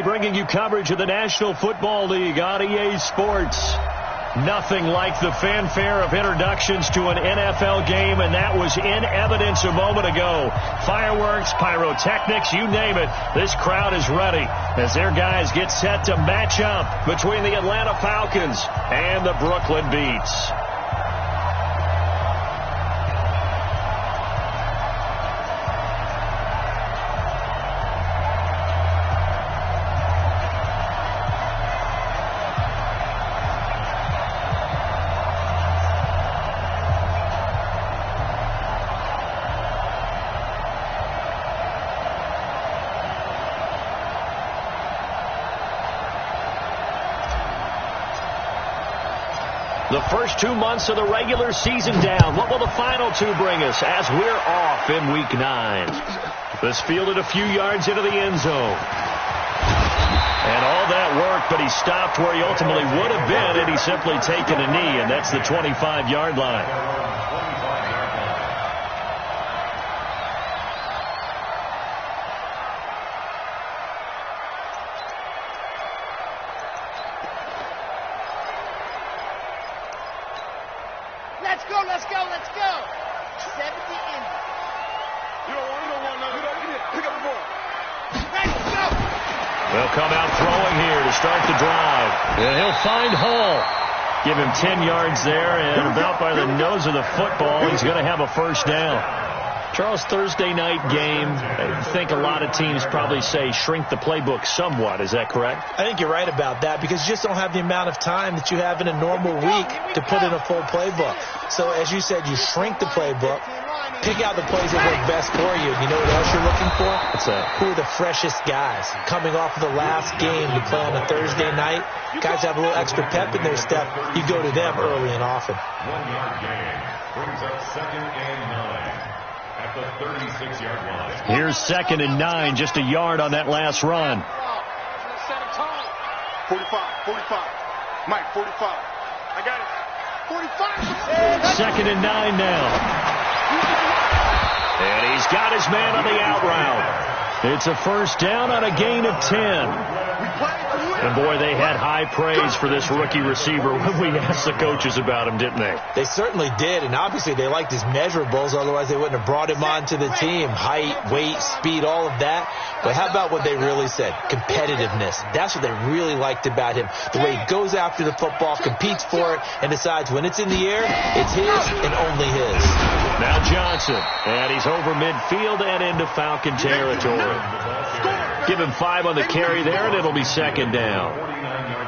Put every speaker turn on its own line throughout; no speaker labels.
Bringing you coverage of the National Football League on EA Sports. Nothing like the fanfare of introductions to an NFL game, and that was in evidence a moment ago. Fireworks, pyrotechnics, you name it. This crowd is ready as their guys get set to match up between the Atlanta Falcons and the Brooklyn Beats. The first 2 months of the regular season down. What will the final two bring us as we're off in Week 9? This fielded a few yards into the end zone. And all that work, but he stopped where he ultimately would have been, and he's simply taken a knee, and that's the 25-yard line.
Let's go. 70 in. You don't want none of that. Pick up the ball. Let's go.
They'll come out throwing here to start the drive. And he'll find Hall. Give him 10 yards there, and about by the nose of the football, he's going to have a first down. Charles, Thursday night game, I think a lot of teams probably say shrink the playbook somewhat. Is that correct?
I think you're right about that because you just don't have the amount of time that you have in a normal week to put in a full playbook. So, as you said, you shrink the playbook, pick out the plays that work best for you. You know what else you're looking for?
What's that?
Who are the freshest guys? Coming off of the last game to play on a Thursday night, guys have a little extra pep in their step. You go to them early and often.
1-yard gain brings up 2nd and 9. At the 36-yard line.
Here's 2nd and 9, just a yard on that last run.
45. Mike, 45. I got it. 45.
2nd and 9 now. And he's got his man on the out route. It's a first down on a gain of 10. And, boy, they had high praise for this rookie receiver when we asked the coaches about him, didn't they?
They certainly did, and obviously they liked his measurables. Otherwise, they wouldn't have brought him onto the team. Height, weight, speed, all of that. But how about what they really said? Competitiveness. That's what they really liked about him. The way he goes after the football, competes for it, and decides when it's in the air, it's his and only his.
Now Johnson, and he's over midfield and into Falcon territory. Give him 5 on the carry there, and it'll be 2nd down.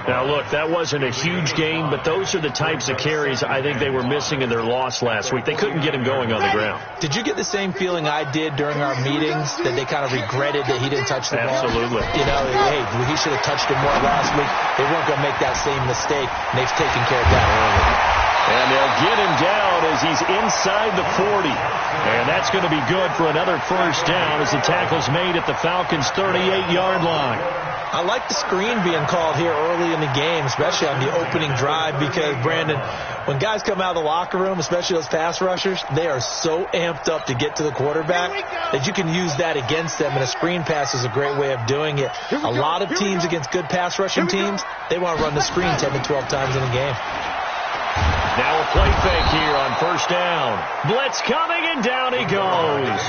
Now, look, that wasn't a huge gain, but those are the types of carries I think they were missing in their loss last week. They couldn't get him going on the ground.
Did you get the same feeling I did during our meetings, that they kind of regretted that he didn't touch the ball?
Absolutely.
You know, hey, he should have touched it more last week. They weren't going to make that same mistake, and they've taken care of that early.
And they'll get him down as he's inside the 40. And that's going to be good for another first down as the tackle's made at the Falcons' 38-yard line.
I like the screen being called here early in the game, especially on the opening drive, because, Brandon, when guys come out of the locker room, especially those pass rushers, they are so amped up to get to the quarterback that you can use that against them, and a screen pass is a great way of doing it. A lot of teams against good pass rushing teams, they want to run the screen 10 to 12 times in a game.
Now a play fake here on first down. Blitz coming, and down he goes.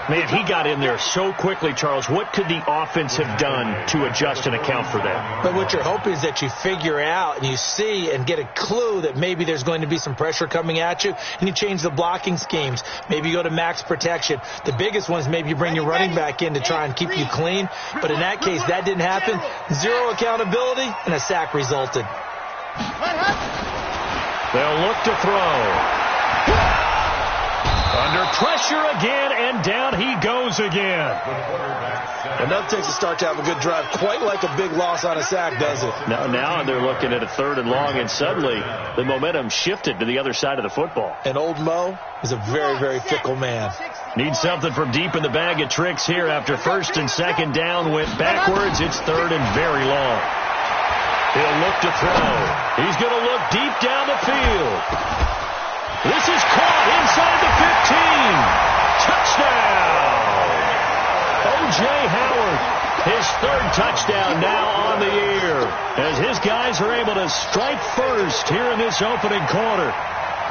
Man, he got in there so quickly, Charles. What could the offense have done to adjust and account for that?
But what you're hoping is that you figure out and you see and get a clue that maybe there's going to be some pressure coming at you, and you change the blocking schemes. Maybe you go to max protection. The biggest one is maybe you bring your running back in to try and keep you clean. But in that case, that didn't happen. Zero accountability, and a sack resulted.
They'll look to throw. Under pressure again, and down he goes again.
Enough takes a start to have a good drive, quite like a big loss on a sack, does it?
Now they're looking at a 3rd and long, and suddenly the momentum shifted to the other side of the football.
And old Mo is a very, very fickle man.
Needs something from deep in the bag of tricks here after 1st and 2nd down went backwards. It's 3rd and very long. He'll look to throw. He's going to look deep down the field. This is caught inside the 15. Touchdown. O.J. Howard. His third touchdown now on the year, as his guys are able to strike first here in this opening quarter.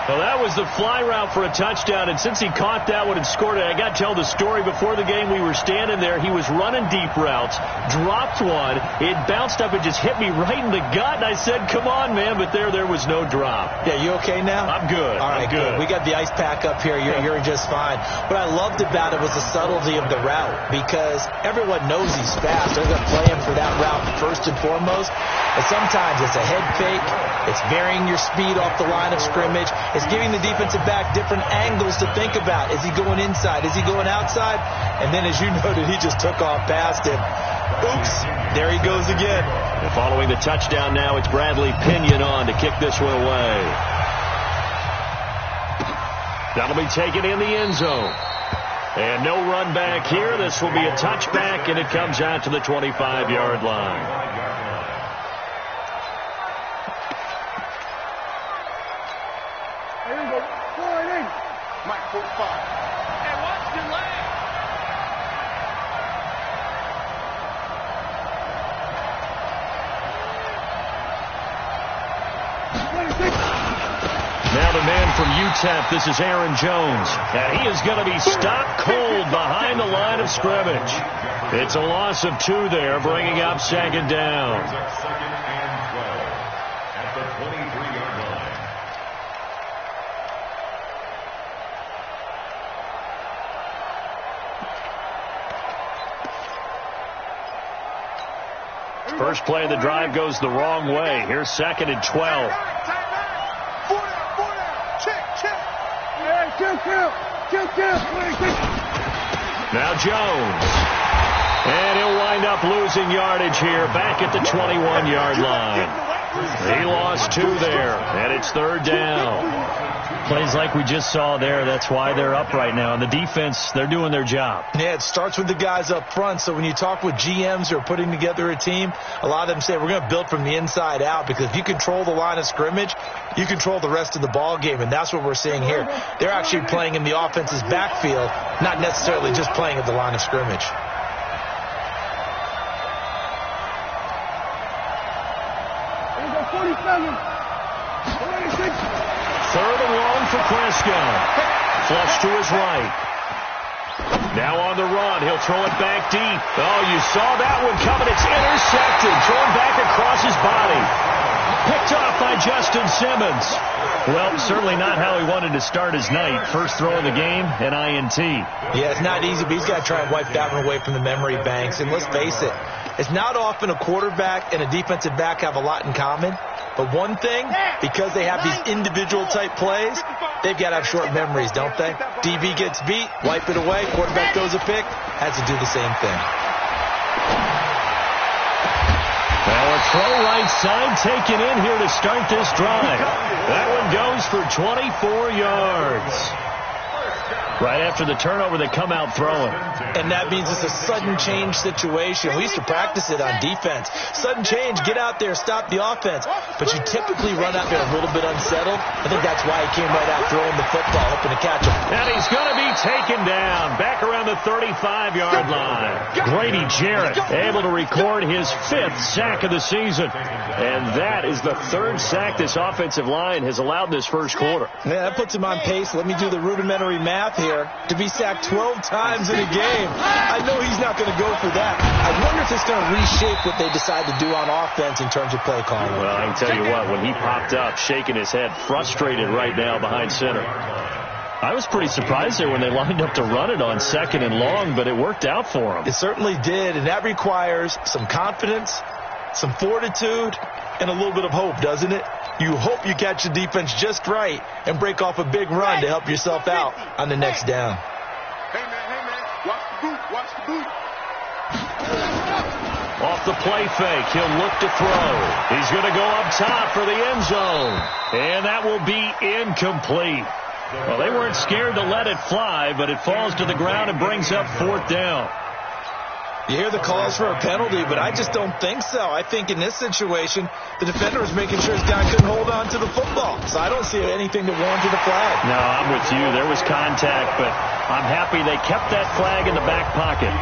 Well, that was the fly route for a touchdown, and since he caught that one and scored it, I got to tell the story. Before the game, we were standing there. He was running deep routes, dropped one. It bounced up and just hit me right in the gut, and I said, come on, man, but there was no drop.
Yeah, you okay now?
I'm good.
All right, good. We got the ice pack up here. You're just fine. What I loved about it was the subtlety of the route, because everyone knows he's fast. They're going to play him for that route first and foremost, but sometimes it's a head fake. It's varying your speed off the line of scrimmage. It's giving the defensive back different angles to think about. Is he going inside? Is he going outside? And then, as you noted, he just took off past him. Oops, there he goes again.
And following the touchdown now, it's Bradley Pinion on to kick this one away. That'll be taken in the end zone. And no run back here. This will be a touchback, and it comes out to the 25-yard line. Now the man from UTEP, this is Aaron Jones. And he is going to be stopped cold behind the line of scrimmage. It's a loss of 2 there, bringing up second down.
Second and 12 at the 23-yard line.
First play of the drive goes the wrong way. Here's second and 12. Now Jones. And he'll wind up losing yardage here back at the 21-yard line. He lost 2 there, and it's third down.
Plays like we just saw there, that's why they're up right now. And the defense, they're doing their job.
Yeah, it starts with the guys up front. So when you talk with GMs who are putting together a team, a lot of them say we're going to build from the inside out, because if you control the line of scrimmage, you control the rest of the ball game, and that's what we're seeing here. They're actually playing in the offense's backfield, not necessarily just playing at the line of scrimmage.
Third and long for Prescott. Flush to his right. Now on the run. He'll throw it back deep. Oh, you saw that one coming. It's intercepted. Thrown back across his body. Picked off by Justin Simmons.
Well, certainly not how he wanted to start his night. First throw of the game, an INT.
Yeah, it's not easy, but he's got to try and wipe that one away from the memory banks. And let's face it, it's not often a quarterback and a defensive back have a lot in common. But one thing, because they have these individual type plays, they've got to have short memories, don't they? DB gets beat, wipe it away, quarterback throws a pick, has to do the same thing.
Well, a throw right side taken in here to start this drive. That one goes for 24 yards. Right after the turnover, they come out throwing.
And that means it's a sudden change situation. We used to practice it on defense. Sudden change, get out there, stop the offense. But you typically run out there a little bit unsettled. I think that's why he came right out throwing the football, hoping to catch him.
And he's going to be taken down back around the 35-yard line. Grady Jarrett able to record his 5th sack of the season. And that is the 3rd sack this offensive line has allowed this first quarter.
Yeah, that puts him on pace. Let me do the rudimentary math here. To be sacked 12 times in a game. I know he's not going to go for that. I wonder if it's going to reshape what they decide to do on offense in terms of play calling.
Well, I can tell you what, when he popped up, shaking his head, frustrated right now behind center. I was pretty surprised there when they lined up to run it on 2nd and long, but it worked out for him.
It certainly did, and that requires some confidence, some fortitude, and a little bit of hope, doesn't it? You hope you catch the defense just right and break off a big run to help yourself out on the next down.
Hey, man, watch the boot, watch the boot.
Off the play fake, he'll look to throw. He's going to go up top for the end zone. And that will be incomplete. Well, they weren't scared to let it fly, but it falls to the ground and brings up 4th down.
You hear the calls for a penalty, but I just don't think so. I think in this situation, the defender was making sure his guy couldn't hold on to the football. So I don't see anything that warranted a flag.
No, I'm with you. There was contact, but I'm happy they kept that flag in the back pocket.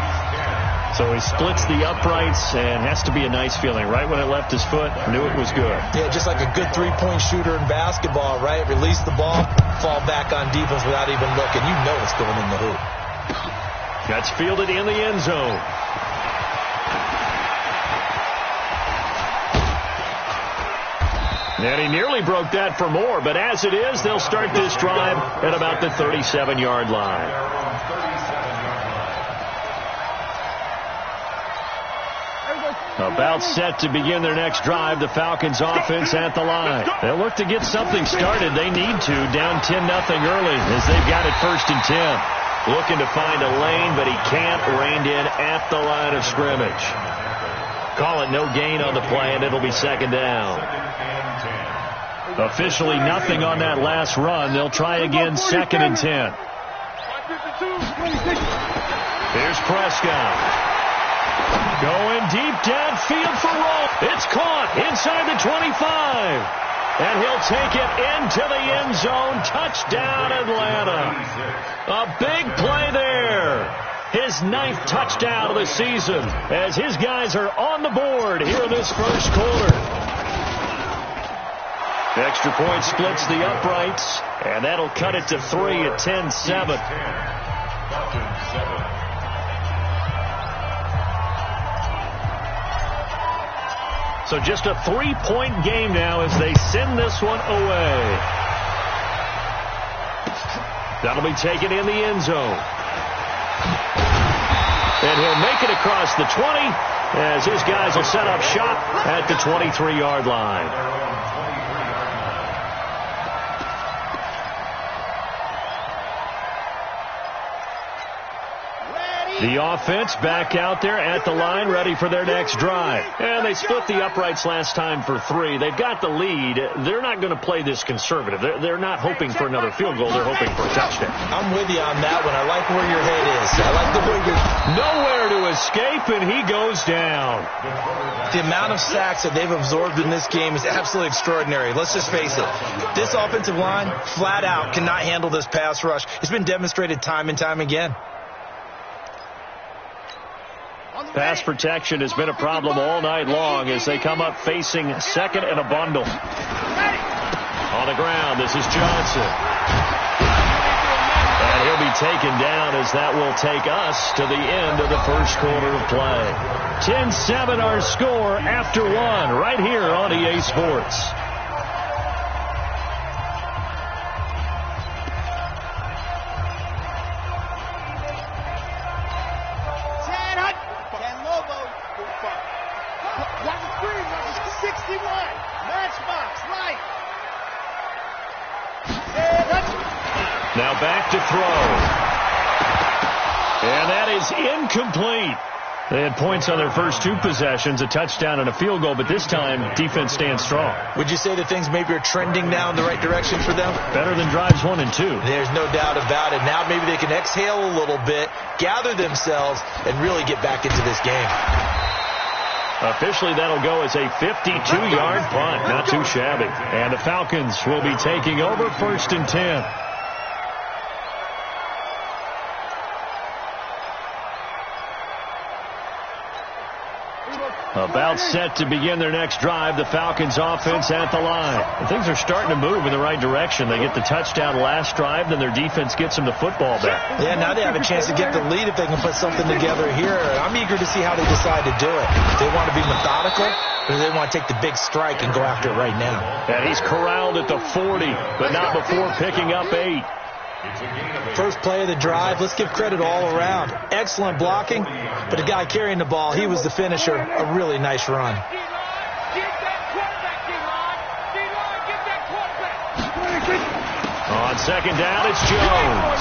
So he splits the uprights, and has to be a nice feeling. Right when it left his foot, knew it was good.
Yeah, just like a good three-point shooter in basketball, right? Release the ball, fall back on defense without even looking. You know it's going in the hoop.
That's fielded in the end zone. And he nearly broke that for more, but as it is, they'll start this drive at about the 37-yard line. About set to begin their next drive, the Falcons offense at the line. They'll look to get something started. They need to, down 10-0 early as they've got it 1st and 10. Looking to find a lane, but he can't. Reined in at the line of scrimmage. Call it no gain on the play, and it'll be 2nd down. Officially nothing on that last run. They'll try again 2nd and 10. Here's Prescott. Going deep downfield for Roll. It's caught inside the 25. And he'll take it into the end zone. Touchdown, Atlanta. A big play there. His 9th touchdown of the season as his guys are on the board here in this first quarter. The extra point splits the uprights, and that'll cut it to 3 at 10-7. So just a 3-point game now as they send this one away. That'll be taken in the end zone. And he'll make it across the 20 as his guys will set up shop at the 23-yard line. The offense back out there at the line, ready for their next drive. And they split the uprights last time for 3. They've got the lead. They're not going to play this conservative. They're not hoping for another field goal. They're hoping for a touchdown.
I'm with you on that one. I like where your head is. I like the way you're...
Nowhere to escape, and he goes down.
The amount of sacks that they've absorbed in this game is absolutely extraordinary. Let's just face it. This offensive line, flat out, cannot handle this pass rush. It's been demonstrated time and time again.
Pass protection has been a problem all night long as they come up facing 2nd and a bundle. On the ground, this is Johnson. And he'll be taken down as that will take us to the end of the first quarter of play. 10-7 our score after 1 right here on EA Sports. Now back to throw. And that is incomplete. They had points on their first 2 possessions, a touchdown and a field goal, but this time defense stands strong.
Would you say that things maybe are trending now in the right direction for them?
Better than drives 1 and 2.
There's no doubt about it. Now maybe they can exhale a little bit, gather themselves, and really get back into this game.
Officially, that'll go as a 52-yard punt. Not too shabby. And the Falcons will be taking over 1st and 10. About set to begin their next drive, the Falcons offense at the line. And things are starting to move in the right direction. They get the touchdown last drive, then their defense gets them the football back.
Yeah, now they have a chance to get the lead if they can put something together here. I'm eager to see how they decide to do it. They want to be methodical, or they want to take the big strike and go after it right now.
And he's corralled at the 40, but not before picking up 8.
First play of the drive, let's give credit all around. Excellent blocking, but the guy carrying the ball, he was the finisher. A really nice run.
On 2nd down, it's Jones.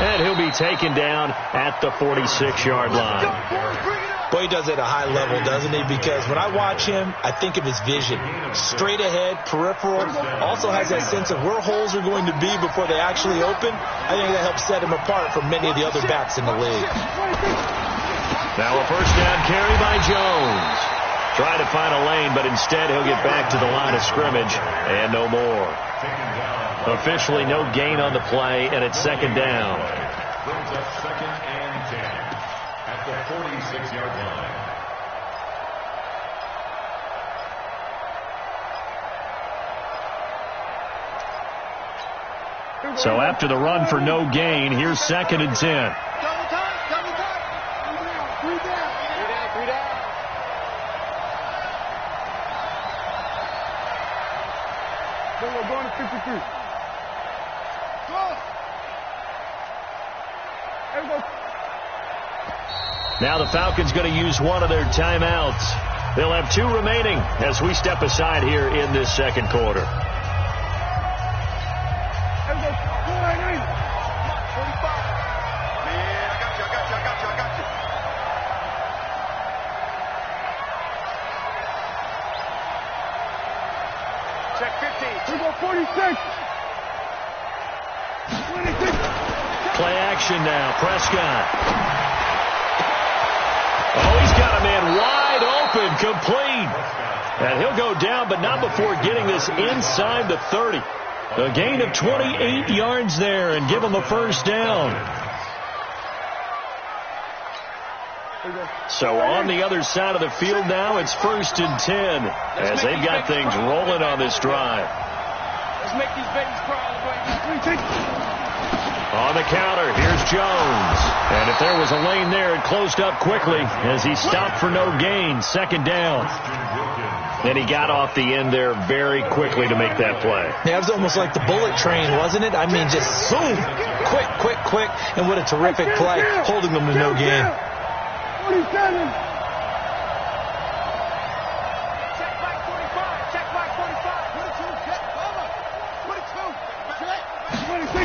And he'll be taken down at the 46-yard line.
Boy, he does it at a high level, doesn't he? Because when I watch him, I think of his vision. Straight ahead, peripheral. Also has that sense of where holes are going to be before they actually open. I think that helps set him apart from many of the other backs in the league.
Now a first down carry by Jones. Trying to find a lane, but instead he'll get back to the line of scrimmage and no more. Officially no gain on the play, and it's 2nd down.
Brings up 2nd and 10 at the 46-yard line.
So after the run for no gain, here's 2nd and 10.
Double time. Three down. Then we're going to 53. Go.
Now the Falcons going to use one of their timeouts. They'll have 2 remaining as we step aside here in this 2nd quarter.
Check 15. We go 46. 26.
Play action now. Prescott. Oh, he's got a man wide open, complete. And he'll go down, but not before getting this inside the 30. A gain of 28 yards there and give him a first down. So on the other side of the field now, it's 1st and 10 as they've got things rolling on this drive.
Let's make these babies cry.
On the counter, here's Jones. And if there was a lane there, it closed up quickly as he stopped for no gain. 2nd down. And he got off the end there very quickly to make that play.
Yeah, it was almost like the bullet train, wasn't it? I mean, just zoom, quick, and what a terrific play, holding them to no gain.
47. Check back 45. Check back 45. 22. Check over. 22. Check. 26.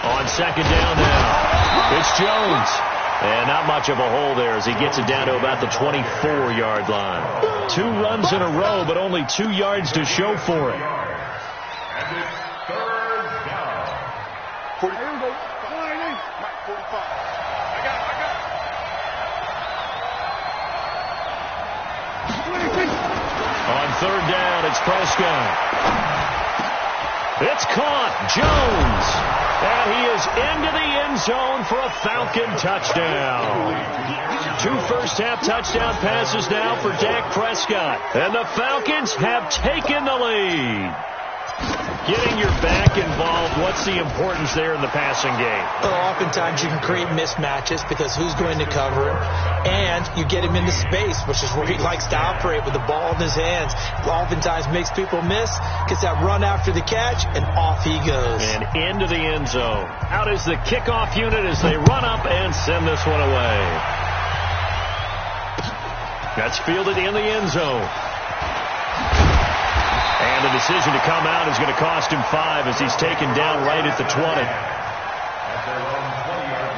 On 2nd down now, it's Jones. And not much of a hole there as he gets it down to about the 24-yard line. 2 runs in a row, but only 2 yards to show for it.
And it's 3rd down.
40. Here we go. 45. I got it. 26.
On 3rd down, it's Prescott. It's caught. Jones. And he is into the end zone for a Falcon touchdown. 2 first-half touchdown passes now for Dak Prescott. And the Falcons have taken the lead. Getting your back involved, what's the importance there in the passing game?
Well, oftentimes you can create mismatches because who's going to cover him? And you get him into space, which is where he likes to operate with the ball in his hands. Oftentimes makes people miss, gets that run after the catch, and off he goes.
And into the end zone. Out is the kickoff unit as they run up and send this one away. That's fielded in the end zone. And the decision to come out is going to cost him 5 as he's taken down right at the 20.
At their own 20-yard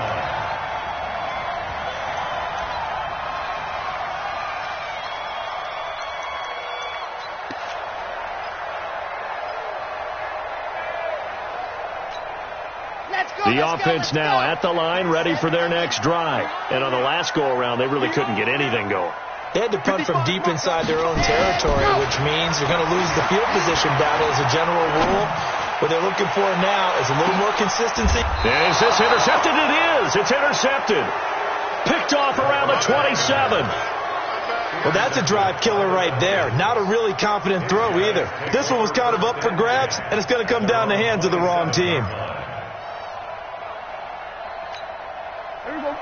line.
The offense now at the line, ready for their next drive. And on the last go-around, they really couldn't get anything going.
They had to punt from deep inside their own territory, which means you're going to lose the field position battle as a general rule. What they're looking for now is a little more consistency.
Is this intercepted? It is. It's intercepted. Picked off around the 27.
Well, that's a drive killer right there. Not a really confident throw either. This one was kind of up for grabs, and it's going to come down the hands of the wrong team.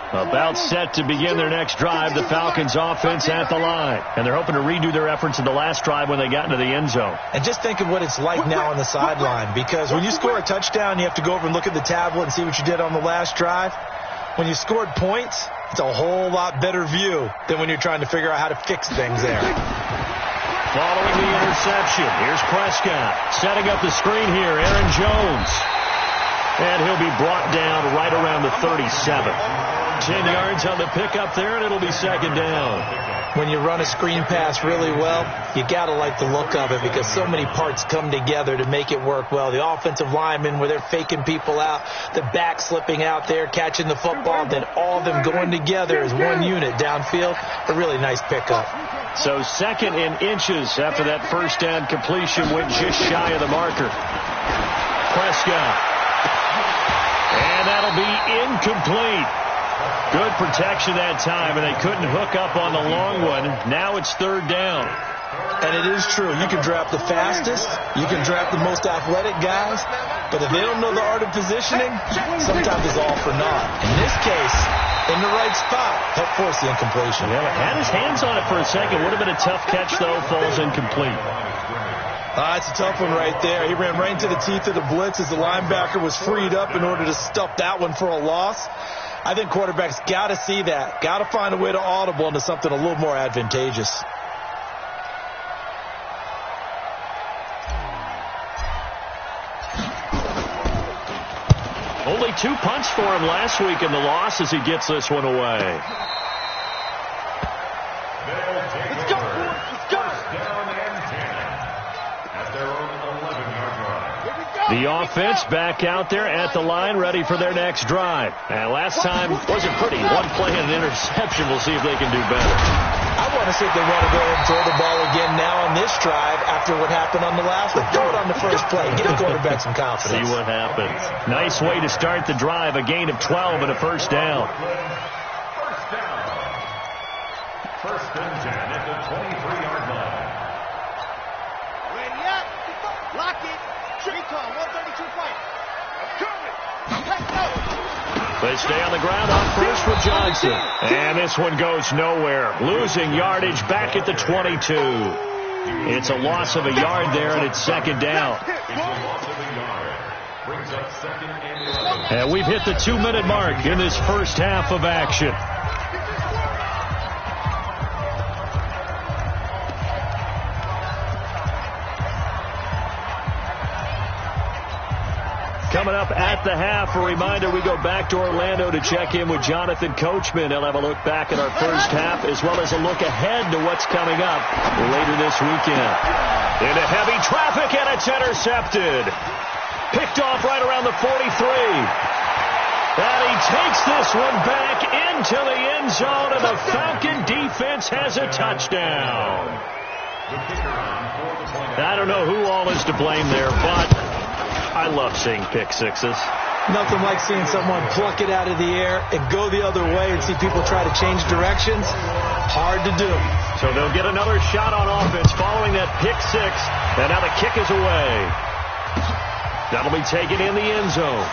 About set to begin their next drive, the Falcons offense at the line. And they're hoping to redo their efforts in the last drive when they got into the end zone.
And just think of what it's like now on the sideline, because when you score a touchdown, you have to go over and look at the tablet and see what you did on the last drive. When you scored points, it's a whole lot better view than when you're trying to figure out how to fix things there.
Following the interception, here's Prescott setting up the screen here, Aaron Jones. And he'll be brought down right around the 37. 10 yards on the pickup there, and it'll be 2nd down.
When you run a screen pass really well, you got to like the look of it because so many parts come together to make it work well. The offensive linemen, where they're faking people out, the back slipping out there, catching the football, then all of them going together as one unit downfield. A really nice pickup.
So 2nd and inches after that first down completion went just shy of the marker. Prescott. And that'll be incomplete. Good protection that time, and they couldn't hook up on the long one. Now it's third down.
And it is true. You can draft the fastest. You can draft the most athletic guys. But if they don't know the art of positioning, sometimes it's all for naught. In this case, in the right spot, help force the incompletion.
Yeah, had his hands on it for a second. Would have been a tough catch, though. Falls incomplete.
It's a tough one right there. He ran right into the teeth of the blitz as the linebacker was freed up in order to stuff that one for a loss. I think quarterbacks got to see that. Got to find a way to audible into something a little more advantageous.
Only 2 punts for him last week in the loss as he gets this one away.
Let's go. Let's go.
The offense back out there at the line, ready for their next drive. And last time wasn't pretty. One play and an interception. We'll see if they can do better.
I want to see if they want to go and throw the ball again now on this drive after what happened on the last one. Throw it on the first play. Give the quarterback some confidence.
See what happens. Nice way to start the drive. A gain of 12 and a first down.
First and 10 at the 23-yard line.
Ready up. Lock it. Recon, 132 fight. Let's go.
They stay on the ground on first with Johnson. And this one goes nowhere. Losing yardage back at the 22. It's a loss of a yard there, and it's second down. And we've hit the 2-minute mark in this first half of action. Coming up at the half, a reminder, we go back to Orlando to check in with Jonathan Coachman. He'll have a look back at our first half as well as a look ahead to what's coming up later this weekend. Into heavy traffic, and it's intercepted. Picked off right around the 43. And he takes this one back into the end zone, and the Falcon defense has a touchdown. I don't know who all is to blame there, but I love seeing pick sixes.
Nothing like seeing someone pluck it out of the air and go the other way and see people try to change directions. Hard to do.
So they'll get another shot on offense following that pick six. And now the kick is away. That'll be taken in the end zone.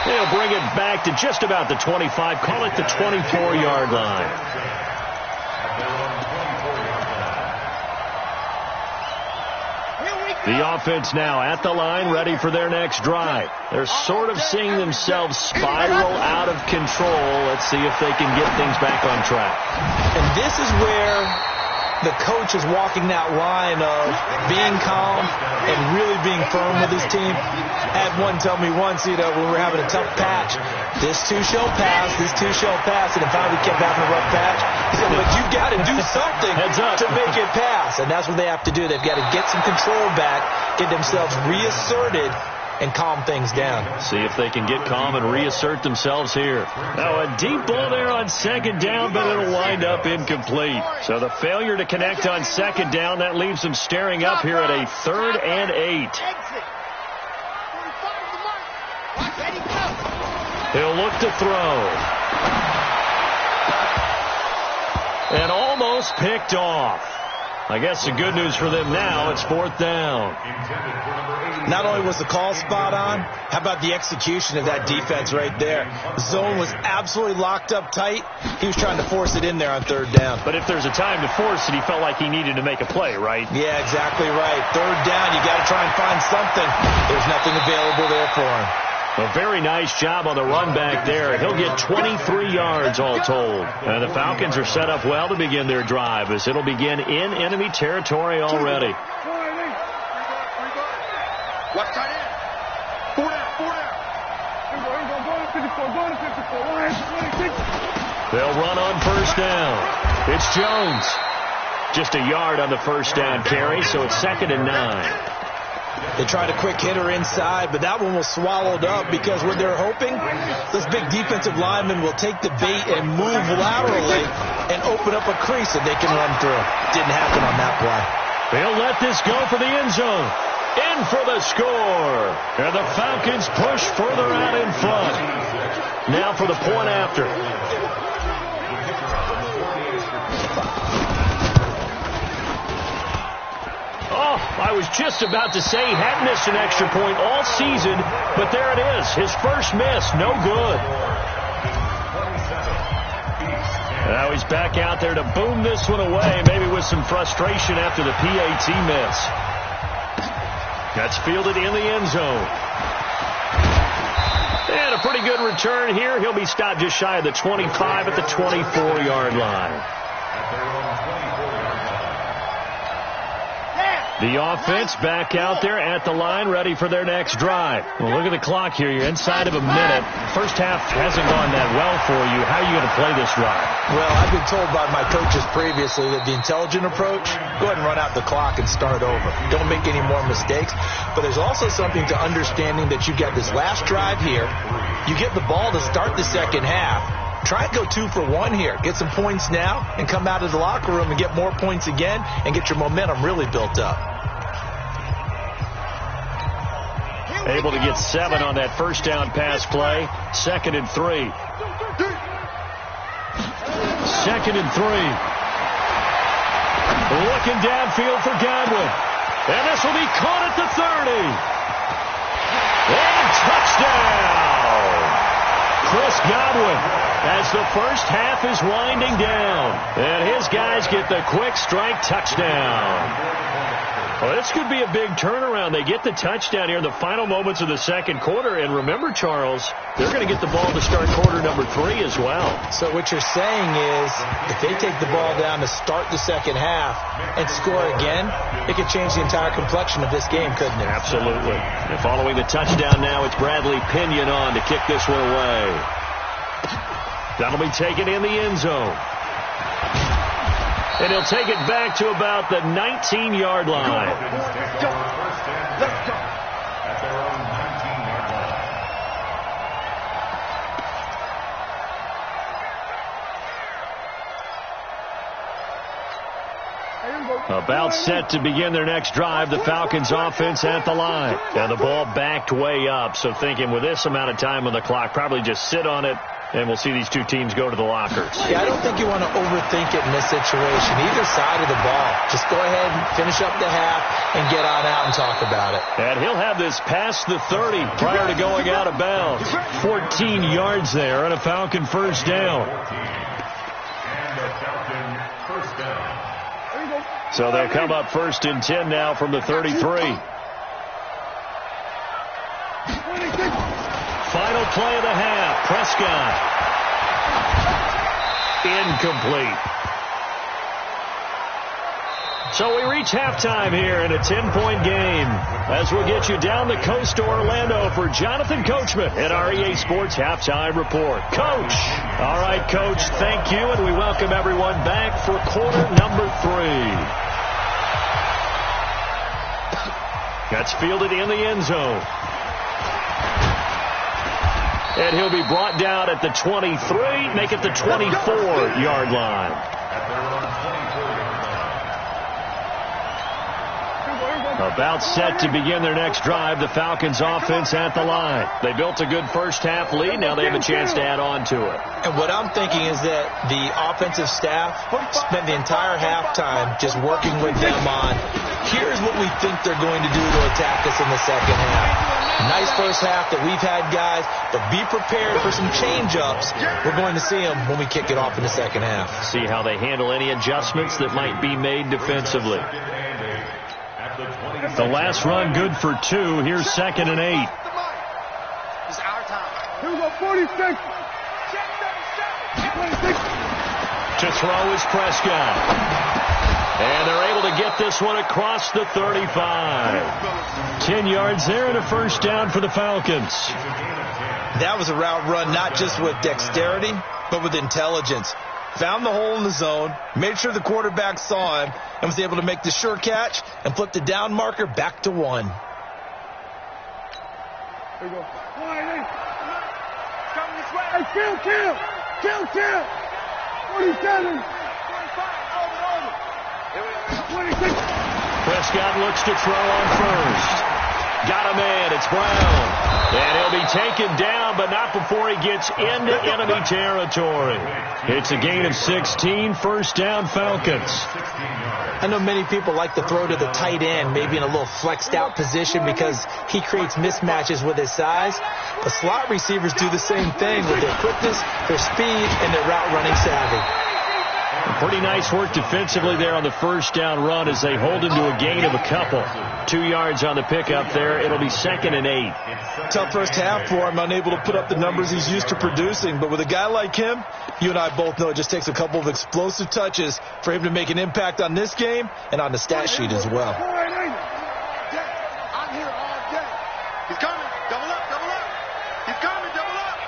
They'll bring it back to just about the 25. Call it the 24-yard line. The offense now at the line, ready for their next drive. They're sort of seeing themselves spiral out of control. Let's see if they can get things back on track.
And this is where the coach is walking that line of being calm and really being firm with his team. I had one tell me once, when we're having a tough patch, this too shall pass, this too shall pass, and if we kept having a rough patch, he said, but you've got to do something to make it pass, and that's what they have to do. They've got to get some control back, get themselves reasserted, and calm things down.
See if they can get calm and reassert themselves here. Now a deep ball there on second down, but it'll wind up incomplete. So the failure to connect on second down, that leaves them staring up here at a 3rd and 8. He'll look to throw. And almost picked off. I guess the good news for them now, it's 4th down.
Not only was the call spot on, how about the execution of that defense right there? The zone was absolutely locked up tight. He was trying to force it in there on 3rd down.
But if there's a time to force it, he felt like he needed to make a play, right?
Yeah, exactly right. 3rd down, you got to try and find something. There's nothing available there for him.
A very nice job on the run back there. He'll get 23 yards all told. And the Falcons are set up well to begin their drive as it'll begin in enemy territory already. They'll run on first down. It's Jones. Just a yard on the first down carry, so it's 2nd and 9.
They tried a quick hitter inside, but that one was swallowed up because what they're hoping, this big defensive lineman will take the bait and move laterally and open up a crease that they can run through. Didn't happen on that play.
They'll let this go for the end zone. In for the score. And the Falcons push further out in front. Now for the point after. Oh, I was just about to say he hadn't missed an extra point all season, but there it is. His first miss, no good. Now he's back out there to boom this one away, maybe with some frustration after the PAT miss. That's fielded in the end zone. And a pretty good return here. He'll be stopped just shy of the 25 at the 24-yard line. The offense back out there at the line, ready for their next drive. Well, look at the clock here. You're inside of a minute. First half hasn't gone that well for you. How are you going to play this drive?
Well, I've been told by my coaches previously that the intelligent approach, go ahead and run out the clock and start over. Don't make any more mistakes. But there's also something to understanding that you get this last drive here. You get the ball to start the second half. Try and go 2 for 1 here. Get some points now and come out of the locker room and get more points again and get your momentum really built up.
Able to get 7 on that first down pass play. 2nd and 3. 2nd and 3. Looking downfield for Godwin. And this will be caught at the 30. And touchdown! Chris Godwin, as the first half is winding down. And his guys get the quick strike touchdown. Well, this could be a big turnaround. They get the touchdown here in the final moments of the second quarter. And remember, Charles, they're going to get the ball to start quarter number 3 as well.
So what you're saying is if they take the ball down to start the second half and score again, it could change the entire complexion of this game, couldn't it?
Absolutely. And following the touchdown now, it's Bradley Pinion on to kick this one away. That'll be taken in the end zone. And he'll take it back to about the 19-yard line.
Let's go.
At their own 19-yard line.
About set to begin their next drive, the Falcons offense at the line. And the ball backed way up, so thinking with this amount of time on the clock, probably just sit on it, and we'll see these two teams go to the lockers.
Yeah, I don't think you want to overthink it in this situation. Either side of the ball. Just go ahead and finish up the half and get on out and talk about it.
And he'll have this past the 30 prior to going out of bounds. 14 yards there and a Falcon first down.
And a Falcon first down.
So they'll come up 1st and 10 now from the 33. Final play of the half. Prescott. Incomplete. So we reach halftime here in a 10-point game as we'll get you down the coast to Orlando for Jonathan Coachman at our EA Sports Halftime Report. Coach. All right, Coach, thank you, and we welcome everyone back for quarter number 3. That's fielded in the end zone. And he'll be brought down at the 23, make it the 24-yard line. About set to begin their next drive, the Falcons offense at the line. They built a good first half lead. Now they have a chance to add on to it.
And what I'm thinking is that the offensive staff spent the entire halftime just working with them on, here's what we think they're going to do to attack us in the second half. Nice first half that we've had, guys, but be prepared for some change-ups. We're going to see them when we kick it off in the second half.
See how they handle any adjustments that might be made defensively. The last run good for 2. Here's 2nd and 8.
It's our time.
Here we go, 46.
To throw is Prescott. And they're able to get this one across the 35. 10 yards there and a first down for the Falcons.
That was a route run not just with dexterity, but with intelligence. Found the hole in the zone, made sure the quarterback saw him, and was able to make the sure catch and flip the down marker back to 1.
Here we go. 188.
Coming this way.
Hey, kill. 47.
25. Over.
26.
Prescott looks to throw on first. Got a man. It's Brown. And he'll be taken down, but not before he gets into enemy territory. It's a gain of 16, first down Falcons.
I know many people like to throw to the tight end, maybe in a little flexed out position because he creates mismatches with his size. But slot receivers do the same thing with their quickness, their speed, and their route running savvy.
Pretty nice work defensively there on the first down run as they hold him to a gain of a couple. 2 yards on the pickup there. It'll be 2nd and 8.
Tough first half for him, unable to put up the numbers he's used to producing. But with a guy like him, you and I both know it just takes a couple of explosive touches for him to make an impact on this game and on the stat sheet as well.
I'm here all day. He's coming. Double up, double up. He's coming, double up.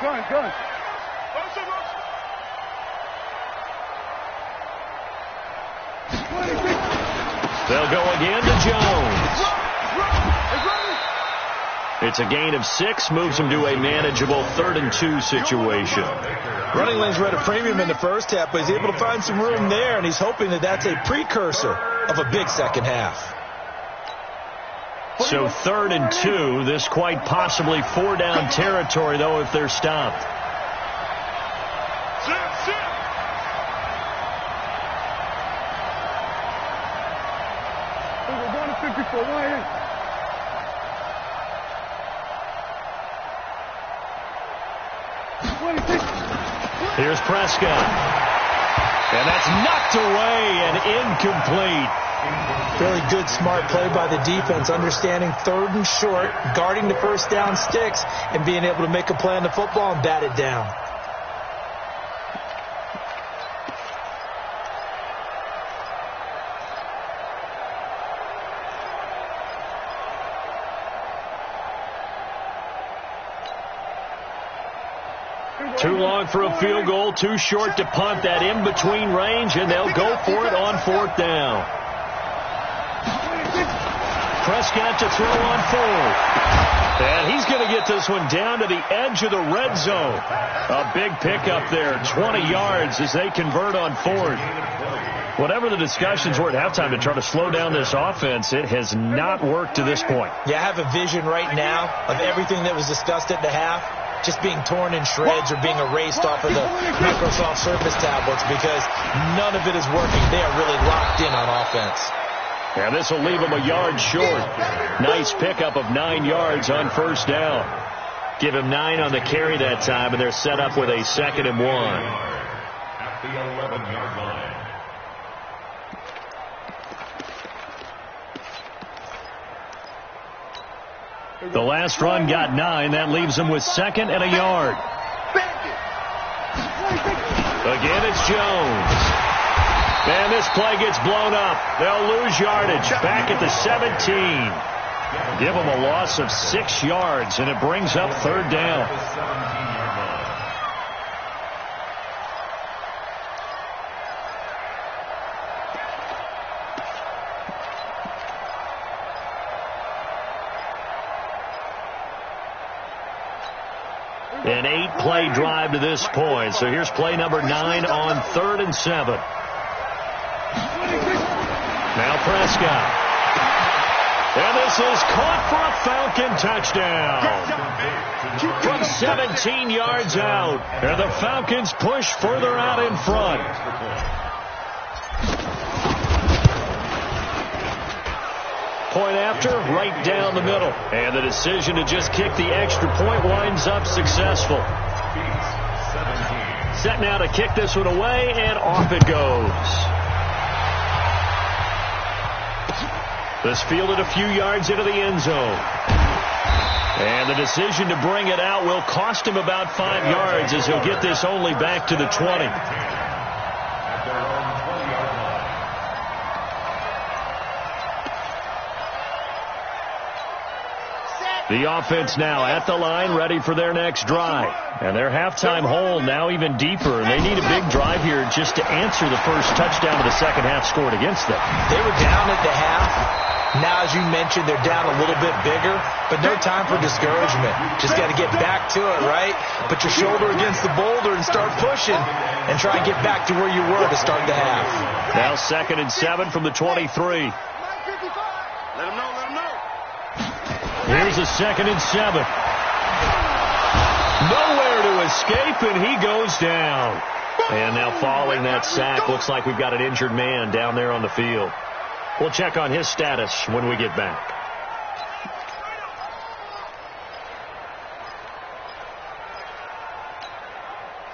Gun.
They'll go again to Jones. It's a gain of 6, moves him to a manageable 3rd and 2 situation.
Running lanes were at a premium in the first half, but he's able to find some room there, and he's hoping that that's a precursor of a big second half.
So 3rd and 2, this quite possibly 4-down territory, though, if they're stopped. Here's Prescott. And that's knocked away and incomplete.
Fairly good, smart play by the defense, understanding 3rd and short, guarding the first down sticks, and being able to make a play on the football and bat it down.
Too long for a field goal, too short to punt. That in-between range, and they'll go for it on 4th down. Prescott to throw on 4th. And he's going to get this one down to the edge of the red zone. A big pickup there, 20 yards as they convert on 4th. Whatever the discussions were at halftime to try to slow down this offense, it has not worked to this point.
Yeah, I have a vision right now of everything that was discussed at the half just being torn in shreds or being erased off of the Microsoft Surface tablets because none of it is working. They are really locked in on offense.
And this will leave them a yard short. Nice pickup of 9 yards on first down. Give him 9 on the carry that time, and they're set up with a 2nd and 1.
At the 11-yard line.
The last run got 9. That leaves them with 2nd and a yard. Again, it's Jones. And this play gets blown up. They'll lose yardage back at the 17. Give them a loss of 6 yards, and it brings up 3rd down. An 8-play drive to this point. So here's play number 9 on 3rd and 7. Now Prescott. And this is caught for a Falcon touchdown. From 17 yards out. And the Falcons push further out in front. Point after, right down the middle. And the decision to just kick the extra point winds up successful. Set now to kick this one away, and off it goes. This fielded a few yards into the end zone. And the decision to bring it out will cost him about 5 yards as he'll get this only back to the 20.
Set.
The offense now at the line, ready for their next drive. And their halftime hole now even deeper, and they need a big drive here just to answer the first touchdown of the second half scored against them.
They were down at the half. Now, as you mentioned, they're down a little bit bigger, but no time for discouragement. Just got to get back to it, right? Put your shoulder against the boulder and start pushing and try and get back to where you were to start the half.
Now 2nd and 7 from the 23.
Let him know, let him know.
Here's a 2nd and 7. Nowhere to escape, and he goes down. And now following that sack, looks like we've got an injured man down there on the field. We'll check on his status when we get back.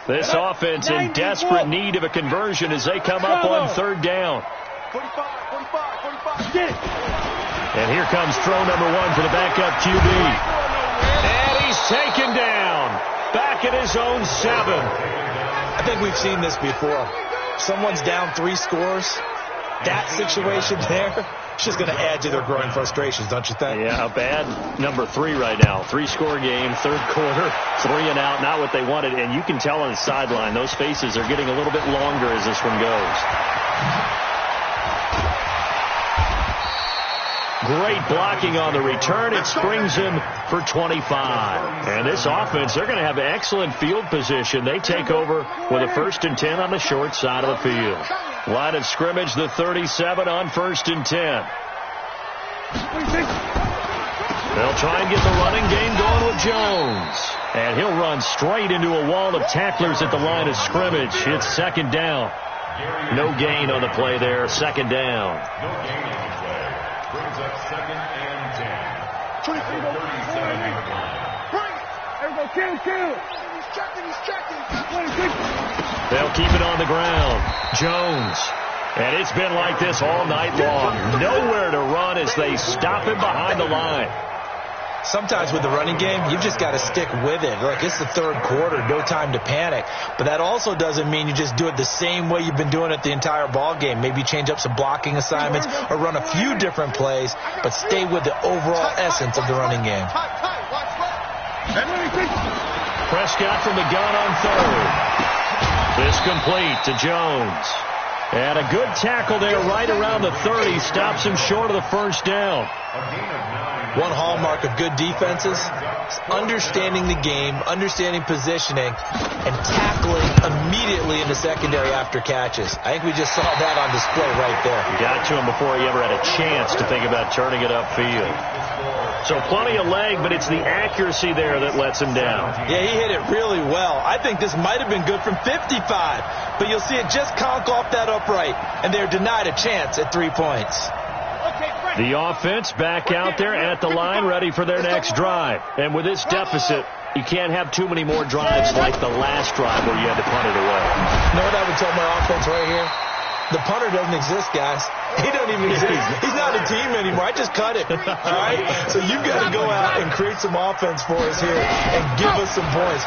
This offense in desperate need of a conversion as they come up on 3rd down.
45.
And here comes throw number 1 for the backup QB. And he's taken down. Back at his own 7.
I think we've seen this before. Someone's down 3 scores. That situation there, it's just going to add to their growing frustrations, don't you think?
Yeah, a bad number 3 right now. 3-score game, 3rd quarter, 3 and out, not what they wanted. And you can tell on the sideline, those faces are getting a little bit longer as this one goes. Great blocking on the return. It springs him for 25. And this offense, they're going to have excellent field position. They take over with a 1st and 10 on the short side of the field. Line of scrimmage, the 37 on 1st and 10. They'll try and get the running game going with Jones. And he'll run straight into a wall of tacklers at the line of scrimmage. It's 2nd down. No gain on the play there. 2nd down.
No gain on the play. Brings up 2nd and 10. 37-yard line.
Kill. He's checking.
They'll keep it on the ground. Jones. And it's been like this all night long. Nowhere to run as they stop him behind the line.
Sometimes with the running game, you've just got to stick with it. Look, it's the 3rd quarter, no time to panic. But that also doesn't mean you just do it the same way you've been doing it the entire ball game. Maybe change up some blocking assignments or run a few different plays, but stay with the overall essence of the running game.
Prescott from the gun on 3rd. This complete to Jones. And a good tackle there right around the 30. Stops him short of the 1st down.
One hallmark of good defenses is understanding the game, understanding positioning, and tackling immediately in the secondary after catches. I think we just saw that on display right there.
Got to him before he ever had a chance to think about turning it upfield. So plenty of leg, but it's the accuracy there that lets him down.
Yeah, he hit it really well. I think this might have been good from 55, but you'll see it just conk off that upright, and they're denied a chance at 3 points.
The offense back out there at the line, ready for their next drive. And with this deficit, you can't have too many more drives like the last drive where you had to punt it away.
You know what I would tell my offense right here? The punter doesn't exist, guys. He doesn't even exist. He's not a team anymore. I just cut it. All right? So you've got to go out and create some offense for us here and give us some points.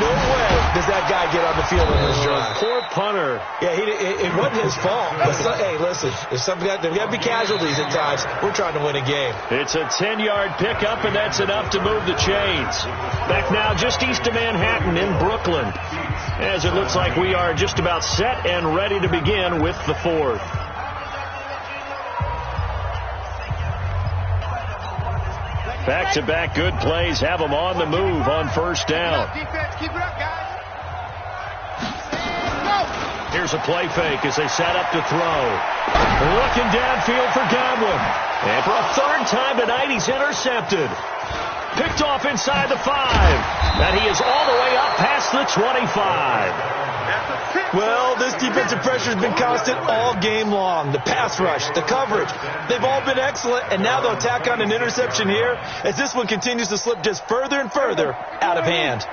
No way does that guy get on the field in this drive.
Poor punter.
Yeah, it wasn't his fault. But hey, listen, there's got to be casualties at times. We're trying to win a game.
It's a 10-yard pickup, and that's enough to move the chains. Back now just east of Manhattan in Brooklyn, as it looks like we are just about set and ready to begin with the 4th. Back-to-back good plays have them on the move on 1st down.
Defense, keep it up, guys.
Here's a play fake as they set up to throw. Looking downfield for Godwin. And for a 3rd time tonight, he's intercepted. Picked off inside the 5. And he is all the way up past the 25.
Well, this defensive pressure has been constant all game long. The pass rush, the coverage, they've all been excellent, and now they'll tack on an interception here as this one continues to slip just further and further out of hand.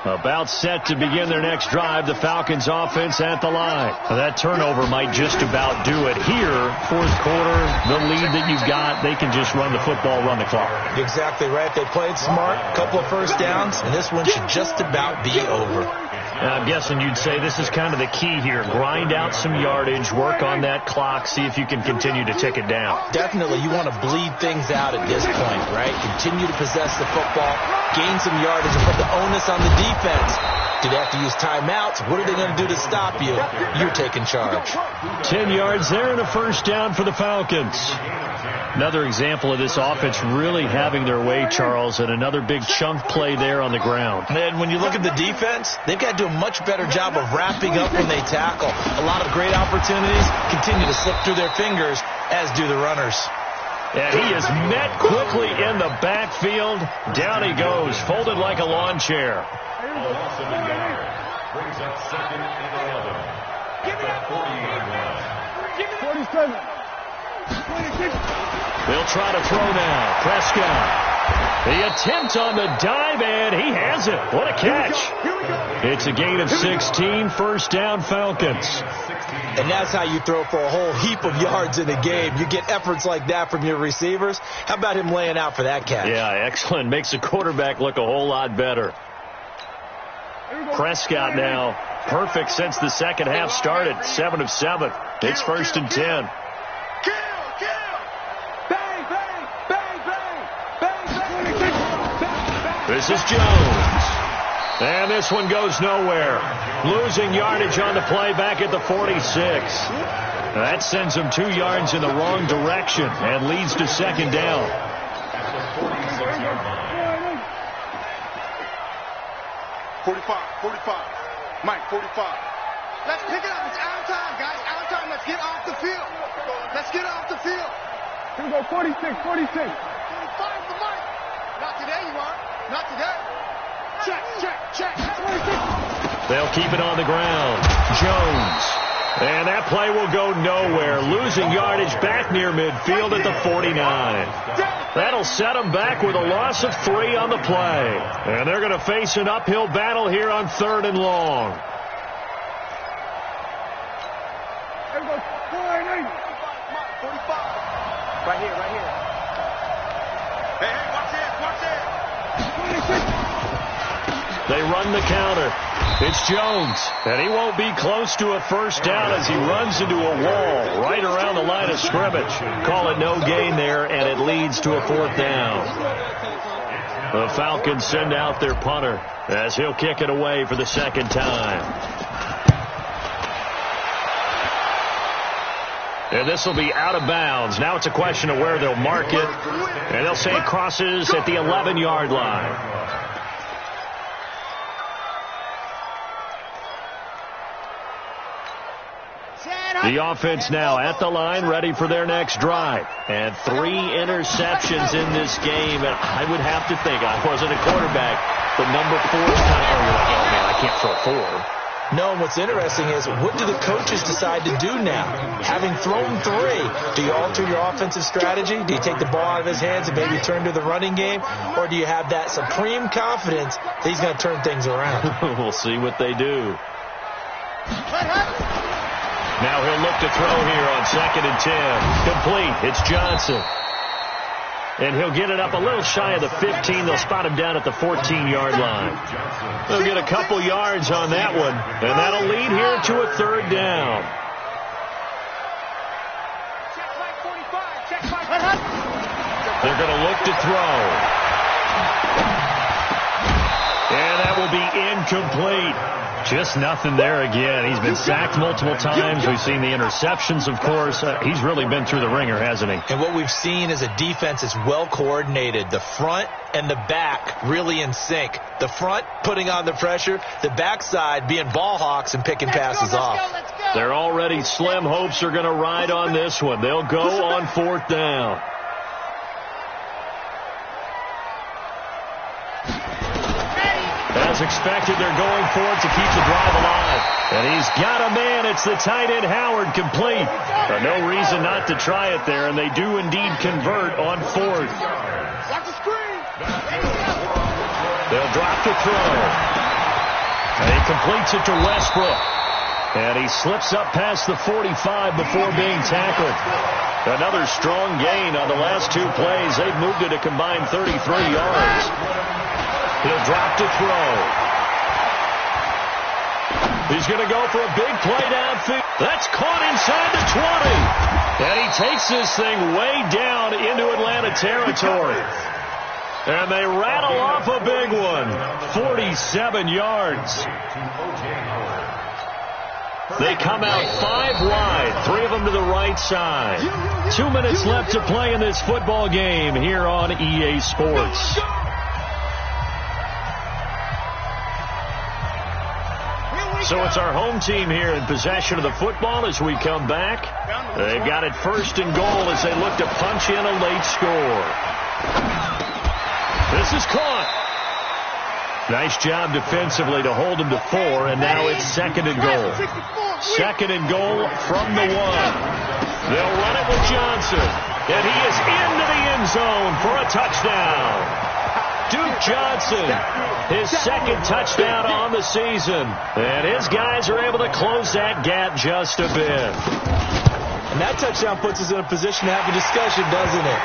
About set to begin their next drive, the Falcons offense at the line. That turnover might just about do it here. 4th quarter, the lead that you've got, they can just run the football, run the clock.
Exactly right. They played smart, a couple of 1st downs, and this one should just about be over.
I'm guessing you'd say this is kind of the key here. Grind out some yardage, work on that clock, see if you can continue to tick it down.
Definitely, you want to bleed things out at this point, right? Continue to possess the football, gain some yardage, and put the onus on the defense. Do they have to use timeouts? What are they going to do to stop you? You're taking charge.
10 yards there and a first down for the Falcons. Another example of this offense really having their way, Charles, and another big chunk play there on the ground.
And when you look at the defense, they've got to do a much better job of wrapping up when they tackle. A lot of great opportunities continue to slip through their fingers, as do the runners.
And he is met quickly in the backfield. Down he goes, folded like a lawn chair.
Loss of a yard. Brings up 2nd and 11. At the 40-yard line.
47. 26.
They'll try to throw now. Prescott. The attempt on the dive, and he has it. What a catch. It's a gain of 16, first down Falcons.
And that's how you throw for a whole heap of yards in a game. You get efforts like that from your receivers. How about him laying out for that catch?
Yeah, excellent. Makes the quarterback look a whole lot better. Prescott now, perfect since the second half started. 7 of 7. It's 1st and 10. This is Jones. And this one goes nowhere. Losing yardage on the play back at the 46. That sends him 2 yards in the wrong direction and leads to 2nd down.
At the 46-yard line.
45. Mike, 45. Let's pick it up. It's out of time, guys. Out of time. Let's get off the field. Let's get off the field.
Here we go, 46.
45 for Mike. Not today, you are. Not today. Check.
They'll keep it on the ground. Jones. And that play will go nowhere. Losing yardage back near midfield at the 49. That'll set them back with a loss of 3 on the play. And they're going to face an uphill battle here on 3rd and long.
Here we go, 49.
45. Right here. Hey, watch this.
26.
They run the counter. It's Jones, and he won't be close to a first down as he runs into a wall right around the line of scrimmage. Call it no gain there, and it leads to a 4th down. The Falcons send out their punter as he'll kick it away for the 2nd time. And this will be out of bounds. Now it's a question of where they'll mark it, and they'll say it crosses at the 11-yard line. The offense now at the line, ready for their next drive. And 3 interceptions in this game. And I would have to think, I wasn't a quarterback, but number 4 is kind of, you're like, oh, man, I can't throw 4.
No, and what's interesting is, what do the coaches decide to do now? Having thrown 3, do you alter your offensive strategy? Do you take the ball out of his hands and maybe turn to the running game? Or do you have that supreme confidence that he's going to turn things around?
We'll see what they do. Now he'll look to throw here on 2nd and 10. Complete. It's Johnson. And he'll get it up a little shy of the 15. They'll spot him down at the 14-yard line. They'll get a couple yards on that one. And that'll lead here to a 3rd down. They're going to look to throw. And that will be incomplete. Just nothing there again. He's been sacked multiple times. We've seen the interceptions, of course. He's really been through the ringer, hasn't he?
And what we've seen is a defense that's well coordinated. The front and the back really in sync. The front putting on the pressure. The backside being ball hawks and picking passes off.
They're already slim hopes are going to ride on this one. They'll go on 4th down. As expected, they're going for it to keep the drive alive. And he's got a man. It's the tight end, Howard, complete. No reason not to try it there, and they do indeed convert on 4th.
Watch the screen.
They'll drop the throw. And he completes it to Westbrook. And he slips up past the 45 before being tackled. Another strong gain on the last 2 plays. They've moved it a combined 33 yards. He'll drop to throw. He's going to go for a big play downfield. That's caught inside the 20. And he takes this thing way down into Atlanta territory. And they rattle off a big one. 47 yards. They come out 5 wide, 3 of them to the right side. 2 minutes left to play in this football game here on EA Sports. So it's our home team here in possession of the football as we come back. They've got it 1st and goal as they look to punch in a late score. This is caught. Nice job defensively to hold him to 4, and now it's 2nd and goal. 2nd and goal from the 1. They'll run it with Johnson, and he is into the end zone for a touchdown. Duke Johnson, his 2nd touchdown on the season, and his guys are able to close that gap just a bit.
And that touchdown puts us in a position to have a discussion, doesn't it?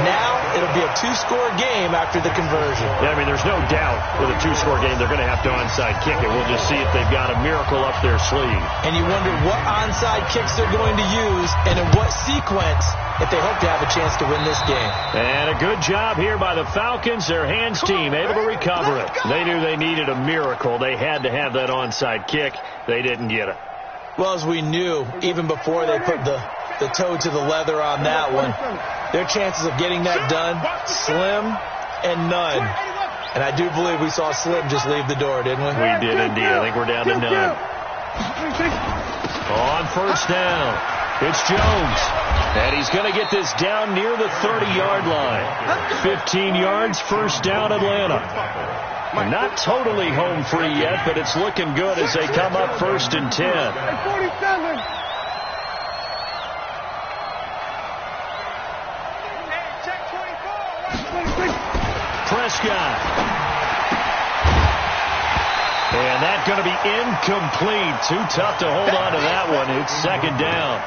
Now it'll be a 2-score game after the conversion.
Yeah, I mean, there's no doubt with a 2-score game they're going to have to onside kick it. We'll just see if they've got a miracle up their sleeve.
And you wonder what onside kicks they're going to use and in what sequence if they hope to have a chance to win this game.
And a good job here by the Falcons. Their hands team able to recover it. They knew they needed a miracle. They had to have that onside kick. They didn't get it.
Well, as we knew, even before they put the toe to the leather on that one, their chances of getting that done, slim and none. And I do believe we saw Slim just leave the door, didn't we?
We did indeed. I think we're down to none. On 1st down, it's Jones. And he's going to get this down near the 30-yard line. 15 yards, 1st down, Atlanta. Not totally home free yet, but it's looking good as they come up 1st and 10.
47.
Prescott. And that's going to be incomplete. Too tough to hold on to that one. It's 2nd down.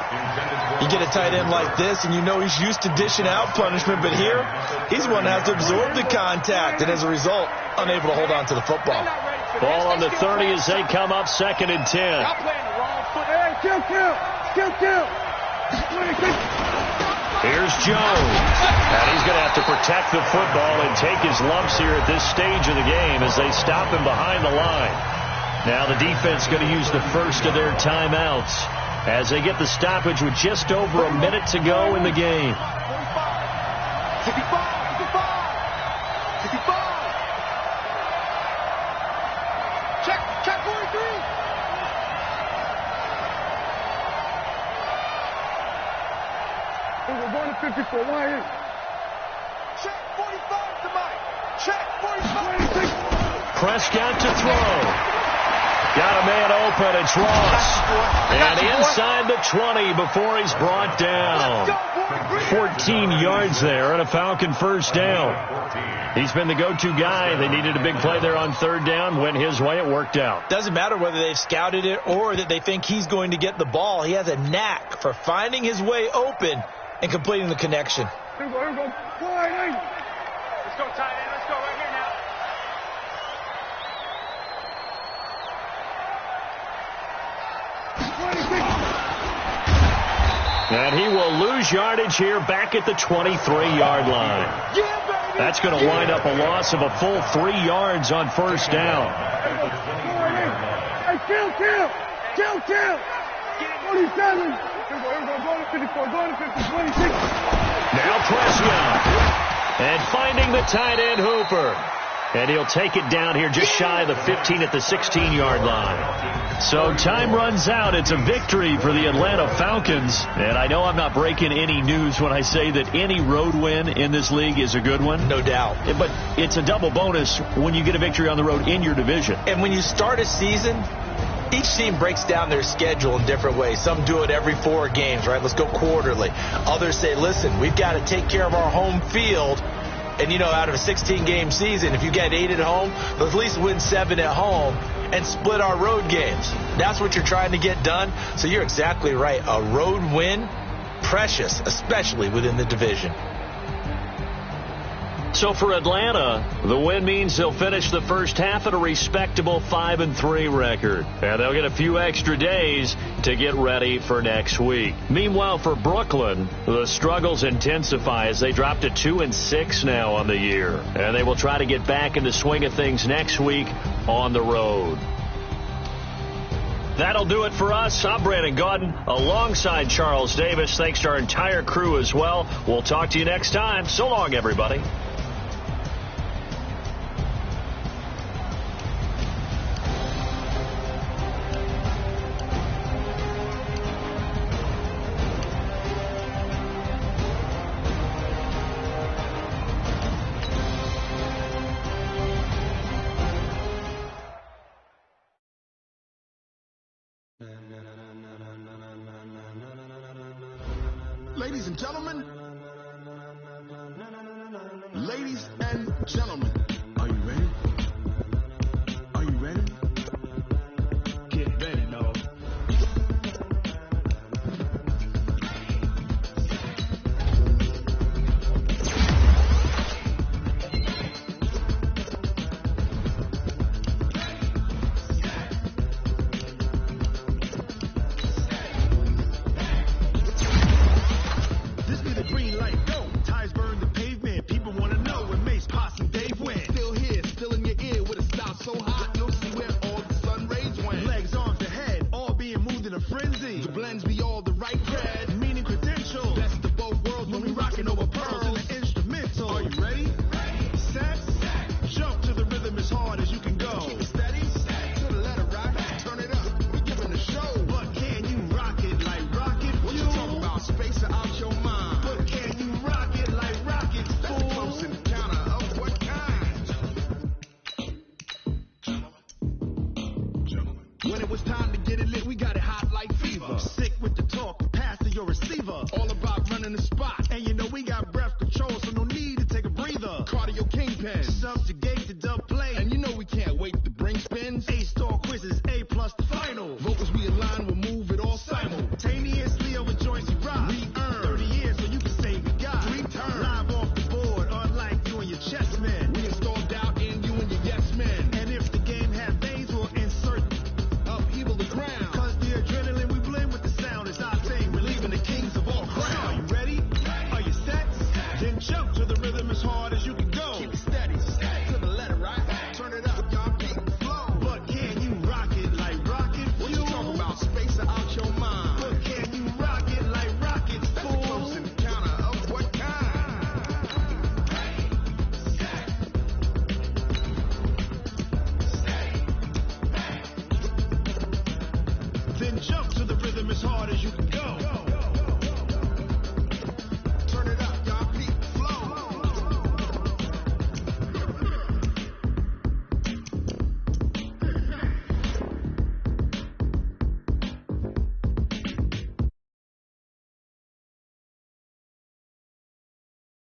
You get a tight end like this, and you know he's used to dishing out punishment, but here, he's one that has to absorb the contact, and as a result, unable to hold on to the football.
Ball on the 30 as they come up 2nd and 10. Here's Jones. And he's going to have to protect the football and take his lumps here at this stage of the game as they stop him behind the line. Now the defense going to use the first of their timeouts as they get the stoppage with just over a minute to go in the game.
55. Check 43.
We're going to 54. Why is?
Check 45 to Mike. Check 45.
Prescott to throw. Got a man open. It's Ross. And inside the 20 before he's brought down. 14 yards there and a Falcon 1st down. He's been the go-to guy. They needed a big play there on 3rd down. Went his way. It worked out.
Doesn't matter whether they've scouted it or that they think he's going to get the ball. He has a knack for finding his way open and completing the connection.
Here we go. Let's go, tight end. Let's go right here now.
And he will lose yardage here back at the 23-yard line. That's going to wind up a loss of a full 3 yards on 1st down.
Hey, kill. 47. Here we go. Going to 54. Going to 50. 26.
Now Prescott. And finding the tight end Hooper. And he'll take it down here just shy of the 15 at the 16-yard line. So time runs out. It's a victory for the Atlanta Falcons. And I know I'm not breaking any news when I say that any road win in this league is a good one.
No doubt.
But it's a double bonus when you get a victory on the road in your division.
And when you start a season, each team breaks down their schedule in different ways. Some do it every 4 games, right? Let's go quarterly. Others say, listen, we've got to take care of our home field. And, you know, out of a 16-game season, if you get 8 at home, let's at least win 7 at home and split our road games. That's what you're trying to get done. So you're exactly right. A road win, precious, especially within the division.
So for Atlanta, the win means they'll finish the first half at a respectable 5-3 record. And they'll get a few extra days to get ready for next week. Meanwhile, for Brooklyn, the struggles intensify as they drop to 2-6 now on the year. And they will try to get back in the swing of things next week on the road. That'll do it for us. I'm Brandon Gaudin alongside Charles Davis. Thanks to our entire crew as well. We'll talk to you next time. So long, everybody.
Ladies and gentlemen, are you ready? Are you ready? Get ready, dog. When it was time to get it lit, we got it hot like fever. Sick with the talk, pass to your receiver. All about running the spot. And you know we got breath control, so no need to take a breather. Cardio kingpin, subjugate.